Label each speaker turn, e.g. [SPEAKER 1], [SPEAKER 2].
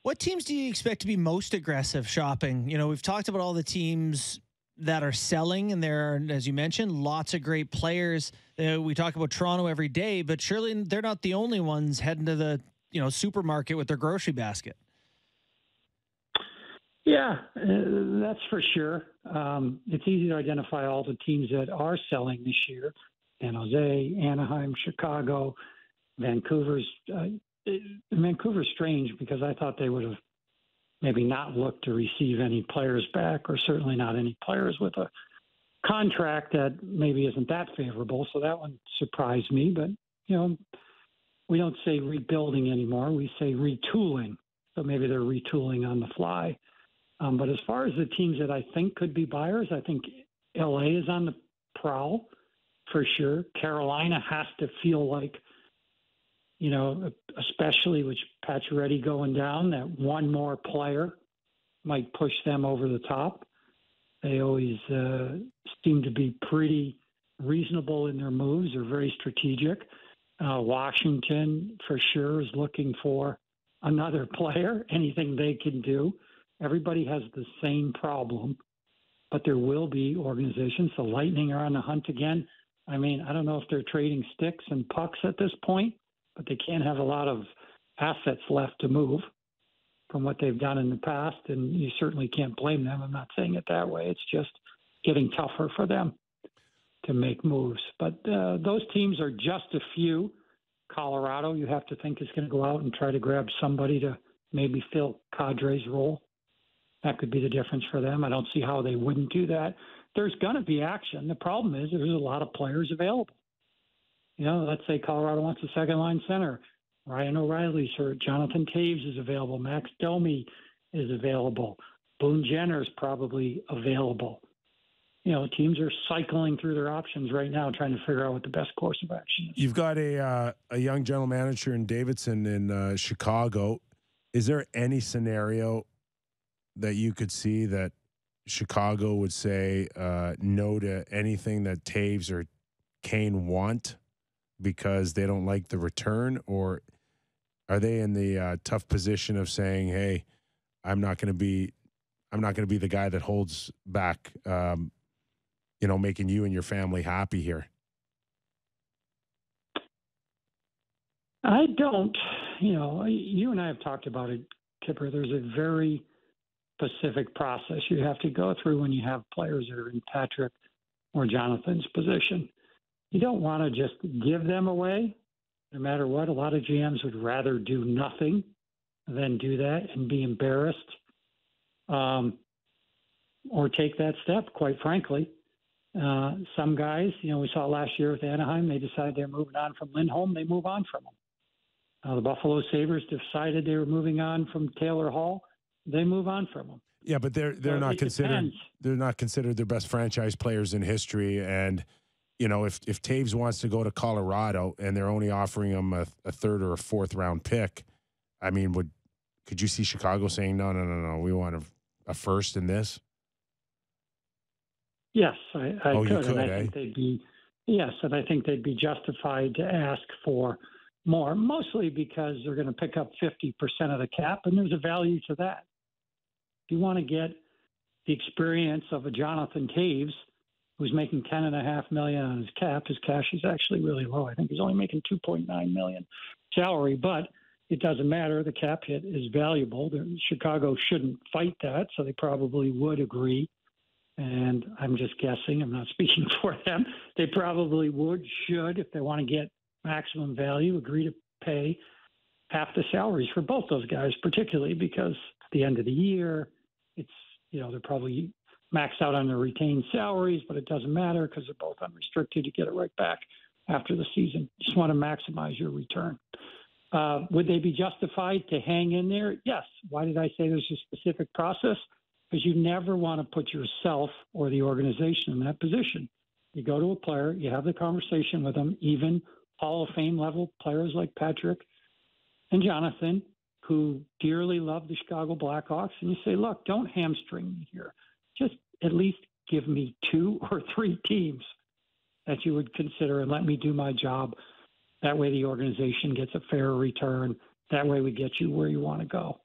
[SPEAKER 1] What teams do you expect to be most aggressive shopping? You know, we've talked about all the teams that are selling, and there are, as you mentioned, lots of great players. We talk about Toronto every day, but surely they're not the only ones heading to the supermarket with their grocery basket.
[SPEAKER 2] Yeah, that's for sure. It's easy to identify all the teams that are selling this year: San Jose, Anaheim, Chicago, Vancouver's. Vancouver's strange because I thought they would have maybe not looked to receive any players back, or certainly not any players with a contract that maybe isn't that favorable. So that one surprised me. But, we don't say rebuilding anymore. We say retooling. So maybe they're retooling on the fly. But as far as the teams that I think could be buyers, I think LA is on the prowl for sure. Carolina has to feel like, especially with Pacioretty going down, that one more player might push them over the top. They always seem to be pretty reasonable in their moves. They're very strategic. Washington, for sure, is looking for another player, anything they can do. Everybody has the same problem, but there will be organizations. The Lightning are on the hunt again. I mean, I don't know if they're trading sticks and pucks at this point, but they can't have a lot of assets left to move from what they've done in the past, and you certainly can't blame them. I'm not saying it that way. It's just getting tougher for them to make moves. But those teams are just a few. Colorado, you have to think, is going to go out and try to grab somebody to maybe fill Kadri's role. That could be the difference for them. I don't see how they wouldn't do that. There's going to be action. The problem is there's a lot of players available. Let's say Colorado wants a second-line center. Ryan O'Reilly's hurt. Jonathan Taves is available. Max Domi is available. Boone Jenner's probably available. Teams are cycling through their options right now, trying to figure out what the best course of action is.
[SPEAKER 3] You've got a young general manager in Davidson in Chicago. Is there any scenario that you could see that Chicago would say no to anything that Taves or Kane want because they don't like the return? Or are they in the tough position of saying, hey, I'm not going to be the guy that holds back, making you and your family happy here?
[SPEAKER 2] I don't. You and I have talked about it, Kipper. There's a very specific process you have to go through when you have players that are in Patrick or Jonathan's position. You don't want to just give them away, no matter what. A lot of GMs would rather do nothing than do that and be embarrassed, or take that step, quite frankly. Some guys, we saw last year with Anaheim, they decided they're moving on from Lindholm, they move on from him. The Buffalo Sabres decided they were moving on from Taylor Hall, they move on from him.
[SPEAKER 3] Yeah, but they're not considered their best franchise players in history. And if Taves wants to go to Colorado and they're only offering him a third or a fourth round pick, I mean, could you see Chicago saying no, we want a first in this?
[SPEAKER 2] Yes, I could.
[SPEAKER 3] You could,
[SPEAKER 2] and I think they'd be justified to ask for more, mostly because they're going to pick up 50% of the cap, and there's a value to that. If you want to get the experience of a Jonathan Taves, who's making $10.5 million on his cap, his cash is actually really low. I think he's only making $2.9 million salary, but it doesn't matter. The cap hit is valuable. Chicago shouldn't fight that, so they probably would agree. And I'm just guessing. I'm not speaking for them. They probably should, if they want to get maximum value, agree to pay half the salaries for both those guys, particularly because at the end of the year, it's, they're probably maxed out on their retained salaries, but it doesn't matter because they're both unrestricted. You get it right back after the season. You just want to maximize your return. Would they be justified to hang in there? Yes. Why did I say there's a specific process? Because you never want to put yourself or the organization in that position. You go to a player, you have the conversation with them, even Hall of Fame level players like Patrick and Jonathan, who dearly love the Chicago Blackhawks, and you say, look, don't hamstring me here. Just at least give me 2 or 3 teams that you would consider and let me do my job. That way the organization gets a fair return. That way we get you where you want to go.